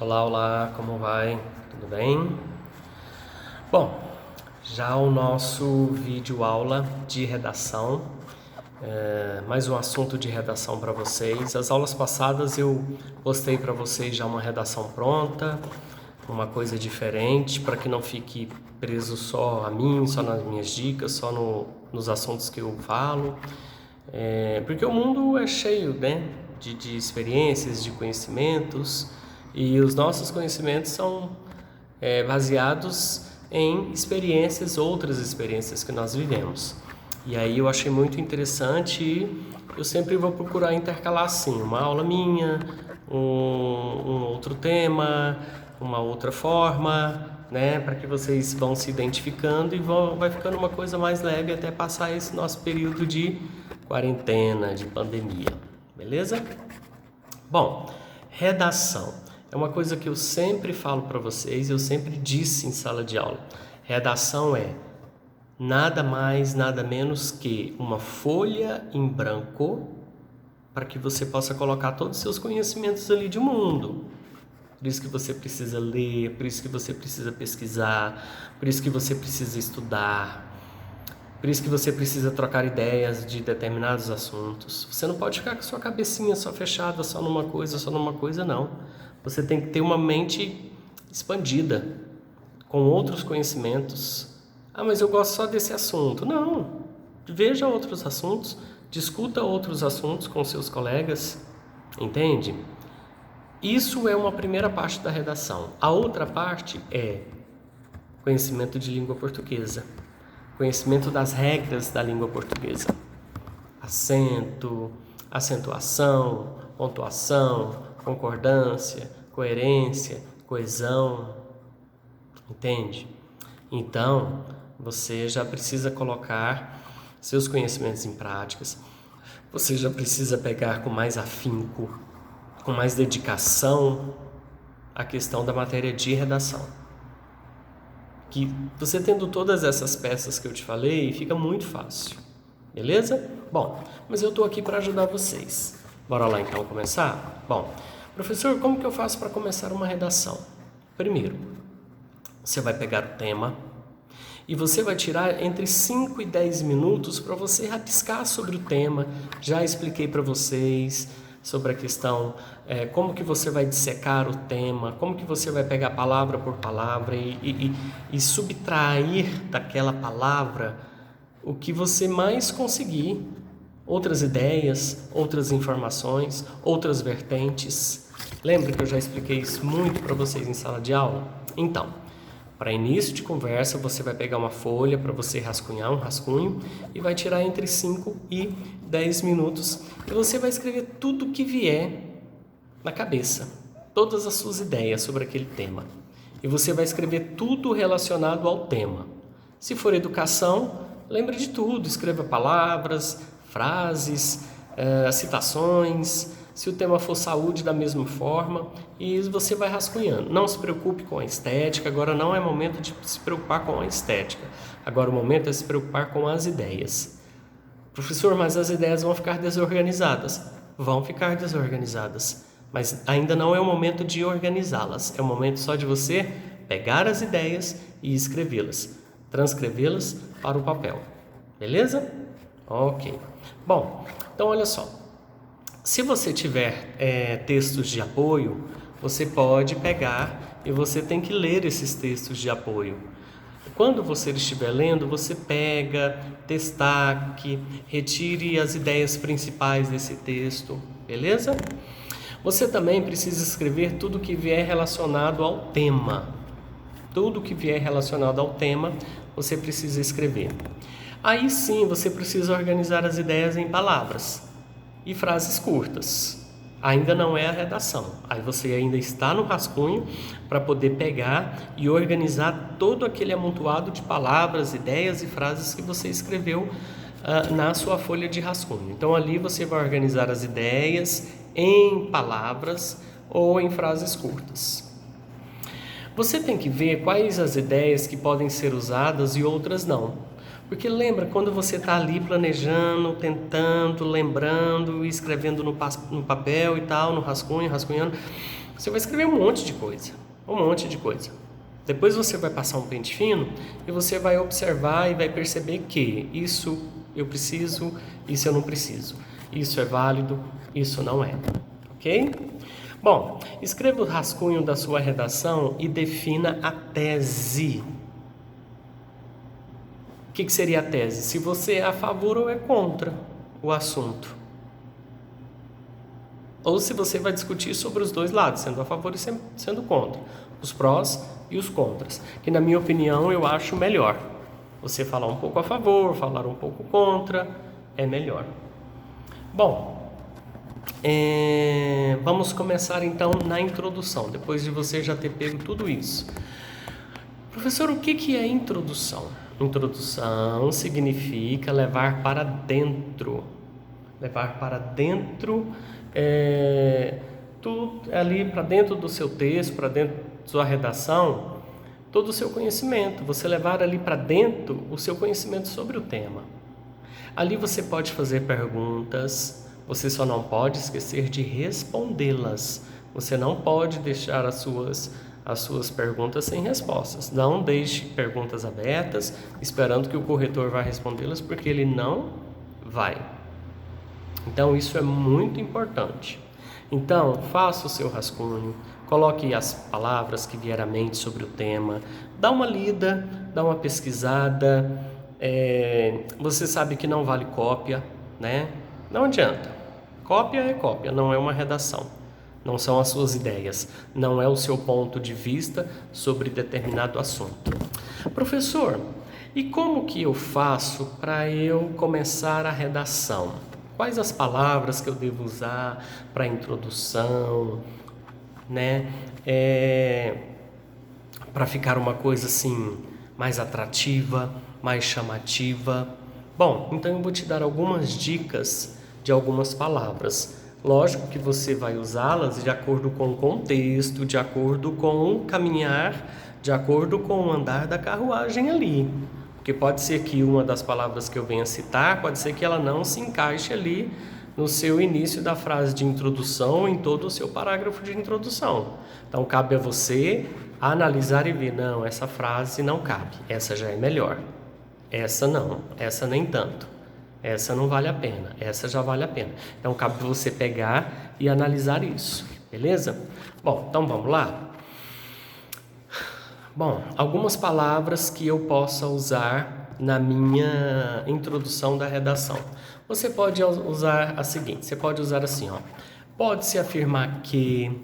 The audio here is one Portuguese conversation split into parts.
Olá, olá, como vai? Tudo bem? Bom, já o nosso vídeo aula de redação, mais um assunto de redação para vocês. As aulas passadas eu postei para vocês já uma redação pronta, uma coisa diferente, para que não fique preso só a mim, só nas minhas dicas, só nos assuntos que eu falo. Porque o mundo é cheio, né, de experiências, de conhecimentos, e os nossos conhecimentos são baseados em experiências, outras experiências que nós vivemos. E aí eu achei muito interessante e eu sempre vou procurar intercalar assim, uma aula minha, um outro tema, uma outra forma, né, para que vocês vão se identificando e vai ficando uma coisa mais leve até passar esse nosso período de quarentena, de pandemia, beleza? Bom, redação é uma coisa que eu sempre falo para vocês, eu sempre disse em sala de aula. Redação é nada mais, nada menos que uma folha em branco para que você possa colocar todos os seus conhecimentos ali de mundo. Por isso que você precisa ler, por isso que você precisa pesquisar, por isso que você precisa estudar, por isso que você precisa trocar ideias de determinados assuntos. Você não pode ficar com a sua cabecinha só fechada, só numa coisa, não. Você tem que ter uma mente expandida, com outros conhecimentos. Ah, mas eu gosto só desse assunto. Não, veja outros assuntos, discuta outros assuntos com seus colegas, entende? Isso é uma primeira parte da redação. A outra parte é conhecimento de língua portuguesa, conhecimento das regras da língua portuguesa. Acento, acentuação, pontuação, concordância, coerência, coesão, entende? Então, você já precisa colocar seus conhecimentos em práticas, você já precisa pegar com mais afinco, com mais dedicação a questão da matéria de redação. Que você tendo todas essas peças que eu te falei, fica muito fácil, beleza? Bom, mas eu estou aqui para ajudar vocês. Bora lá então começar? Bom, professor, como que eu faço para começar uma redação? Primeiro, você vai pegar o tema e você vai tirar entre 5 e 10 minutos para você rabiscar sobre o tema. Já expliquei para vocês sobre a questão, como que você vai dissecar o tema, como que você vai pegar palavra por palavra e subtrair daquela palavra o que você mais conseguir, outras ideias, outras informações, outras vertentes. Lembra que eu já expliquei isso muito para vocês em sala de aula? Então, para início de conversa, você vai pegar uma folha para você rascunhar, um rascunho, e vai tirar entre 5 e 10 minutos. E você vai escrever tudo que vier na cabeça, todas as suas ideias sobre aquele tema. E você vai escrever tudo relacionado ao tema. Se for educação, lembre de tudo, escreva palavras, frases, citações. Se o tema for saúde, da mesma forma, e você vai rascunhando. Não se preocupe com a estética, agora não é momento de se preocupar com a estética. Agora o momento é se preocupar com as ideias. Professor, mas as ideias vão ficar desorganizadas. Vão ficar desorganizadas, mas ainda não é o momento de organizá-las. É o momento só de você pegar as ideias e escrevê-las, transcrevê-las para o papel. Beleza? Ok. Bom, então olha só. Se você tiver textos de apoio, você pode pegar e você tem que ler esses textos de apoio. Quando você estiver lendo, você pega, destaque, retire as ideias principais desse texto, beleza? Você também precisa escrever tudo que vier relacionado ao tema. Tudo que vier relacionado ao tema, você precisa escrever. Aí sim, você precisa organizar as ideias em palavras e frases curtas. Ainda não é a redação. Aí você ainda está no rascunho para poder pegar e organizar todo aquele amontoado de palavras, ideias e frases que você escreveu na sua folha de rascunho. Então ali você vai organizar as ideias em palavras ou em frases curtas. Você tem que ver quais as ideias que podem ser usadas e outras não. Porque lembra, quando você está ali planejando, tentando, lembrando, escrevendo no papel e tal, no rascunho, rascunhando, você vai escrever um monte de coisa, um monte de coisa. Depois você vai passar um pente fino e você vai observar e vai perceber que isso eu preciso, isso eu não preciso, isso é válido, isso não é, ok? Bom, escreva o rascunho da sua redação e defina a tese. O que seria a tese? Se você é a favor ou é contra o assunto. Ou se você vai discutir sobre os dois lados, sendo a favor e sendo contra. Os prós e os contras. Que na minha opinião eu acho melhor. Você falar um pouco a favor, falar um pouco contra, é melhor. Bom, vamos começar então na introdução, depois de você já ter pego tudo isso. Professor, o que é introdução? Introdução significa levar para dentro. Levar para dentro, tudo ali para dentro do seu texto, para dentro da sua redação, todo o seu conhecimento. Você levar ali para dentro o seu conhecimento sobre o tema. Ali você pode fazer perguntas, você só não pode esquecer de respondê-las. Você não pode deixar as suas perguntas sem respostas. Não deixe perguntas abertas, esperando que o corretor vá respondê-las, porque ele não vai. Então, isso é muito importante. Então, faça o seu rascunho, coloque as palavras que vier à mente sobre o tema, dá uma lida, dá uma pesquisada. Você sabe que não vale cópia, né? Não adianta. Cópia é cópia, não é uma redação. Não são as suas ideias, não é o seu ponto de vista sobre determinado assunto. Professor, e como que eu faço para eu começar a redação? Quais as palavras que eu devo usar para a introdução, né? Para ficar uma coisa assim mais atrativa, mais chamativa. Bom, então eu vou te dar algumas dicas de algumas palavras. Lógico que você vai usá-las de acordo com o contexto, de acordo com o caminhar, de acordo com o andar da carruagem ali. Porque pode ser que uma das palavras que eu venha citar, pode ser que ela não se encaixe ali no seu início da frase de introdução, em todo o seu parágrafo de introdução. Então, cabe a você analisar e ver, não, essa frase não cabe, essa já é melhor. Essa não, essa nem tanto. Essa não vale a pena, essa já vale a pena. Então, cabe você pegar e analisar isso, beleza? Bom, então vamos lá? Bom, algumas palavras que eu possa usar na minha introdução da redação. Você pode usar a seguinte, você pode usar assim, ó. Pode-se afirmar que,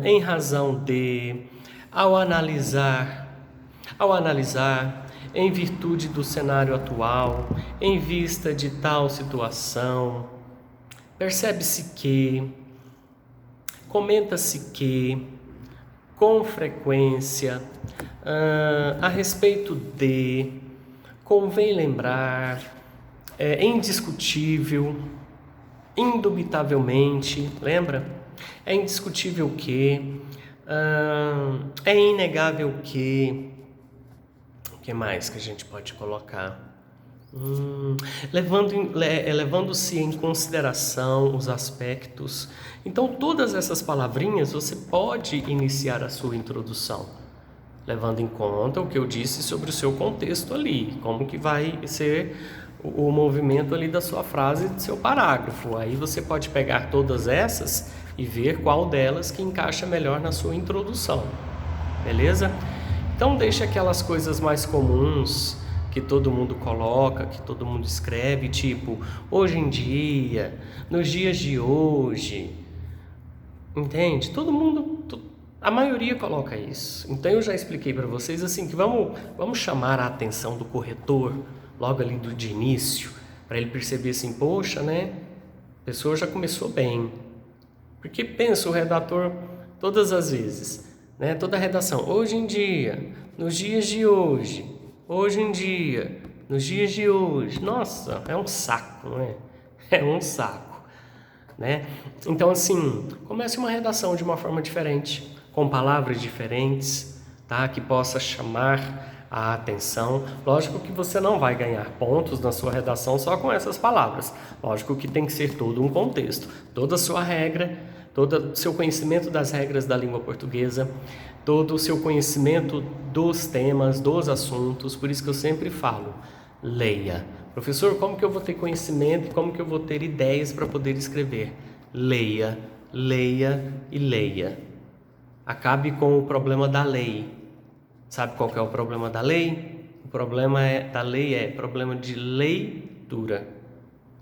em razão de, ao analisar, em virtude do cenário atual, em vista de tal situação, percebe-se que, comenta-se que, com frequência, a respeito de, convém lembrar, é indiscutível, indubitavelmente, lembra? É indiscutível que, é inegável que, o que mais que a gente pode colocar? Levando-se em consideração os aspectos. Então, todas essas palavrinhas você pode iniciar a sua introdução, levando em conta o que eu disse sobre o seu contexto ali, como que vai ser o movimento ali da sua frase, do seu parágrafo. Aí você pode pegar todas essas e ver qual delas que encaixa melhor na sua introdução, beleza? Então, deixe aquelas coisas mais comuns que todo mundo coloca, que todo mundo escreve, tipo, hoje em dia, nos dias de hoje, entende? Todo mundo, a maioria coloca isso. Então eu já expliquei para vocês assim que vamos chamar a atenção do corretor logo ali de início, para ele perceber assim, poxa, né? A pessoa já começou bem. Porque pensa o redator todas as vezes, né? Toda a redação, hoje em dia, nos dias de hoje, hoje em dia, nos dias de hoje. Nossa, é um saco, não é? É um saco, né? Então, assim, comece uma redação de uma forma diferente, com palavras diferentes, tá? Que possa chamar a atenção. Lógico que você não vai ganhar pontos na sua redação só com essas palavras. Lógico que tem que ser todo um contexto, toda a sua regra, todo o seu conhecimento das regras da língua portuguesa, todo o seu conhecimento dos temas, dos assuntos. Por isso que eu sempre falo, leia. Professor, como que eu vou ter conhecimento e como que eu vou ter ideias para poder escrever? Leia, leia e leia. Acabe com o problema da lei. Sabe qual que é o problema da lei? O problema da lei é problema de leitura.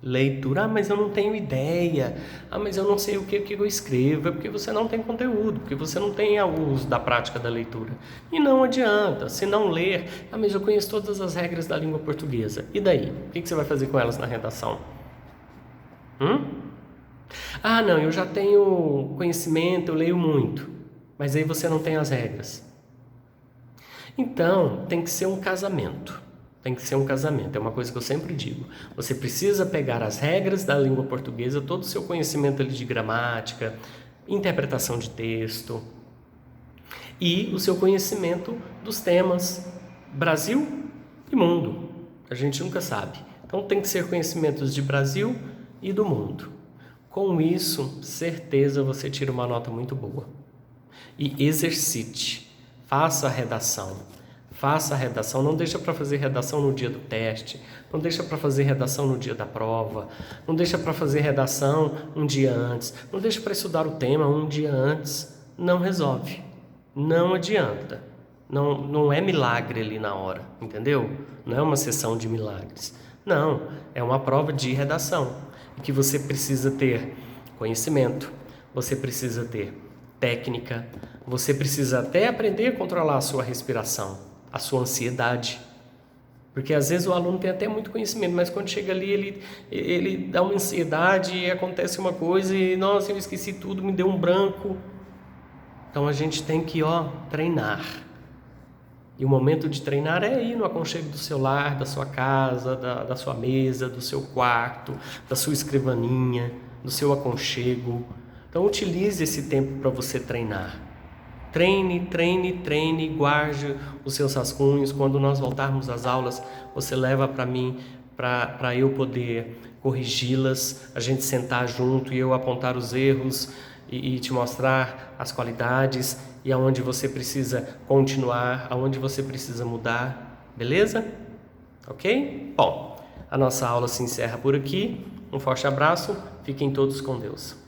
Leitura, mas eu não tenho ideia. Mas eu não sei o que eu escrevo. É porque você não tem conteúdo, porque você não tem o uso da prática da leitura. E não adianta, se não ler, mas eu conheço todas as regras da língua portuguesa. E daí? O que você vai fazer com elas na redação? Não, eu já tenho conhecimento, eu leio muito. Mas aí você não tem as regras. Então, tem que ser um casamento. Tem que ser um casamento, é uma coisa que eu sempre digo. Você precisa pegar as regras da língua portuguesa, todo o seu conhecimento ali de gramática, interpretação de texto e o seu conhecimento dos temas Brasil e mundo. A gente nunca sabe. Então tem que ser conhecimentos de Brasil e do mundo. Com isso, certeza você tira uma nota muito boa. E exercite, faça a redação. Faça a redação, não deixa para fazer redação no dia do teste, não deixa para fazer redação no dia da prova, não deixa para fazer redação um dia antes, não deixa para estudar o tema um dia antes. Não resolve, não adianta, não é milagre ali na hora, entendeu? Não é uma sessão de milagres, não, é uma prova de redação, que você precisa ter conhecimento, você precisa ter técnica, você precisa até aprender a controlar a sua respiração, a sua ansiedade, porque às vezes o aluno tem até muito conhecimento, mas quando chega ali ele dá uma ansiedade e acontece uma coisa e nossa, eu esqueci tudo, me deu um branco. Então a gente tem que treinar, e o momento de treinar é ir no aconchego do seu lar, da sua casa, da sua mesa, do seu quarto, da sua escrivaninha, do seu aconchego. Então utilize esse tempo para você treinar. Treine, treine, treine, guarde os seus rascunhos. Quando nós voltarmos às aulas, você leva para mim, para eu poder corrigi-las, a gente sentar junto e eu apontar os erros e te mostrar as qualidades e aonde você precisa continuar, aonde você precisa mudar, beleza? Ok? Bom, a nossa aula se encerra por aqui. Um forte abraço, fiquem todos com Deus.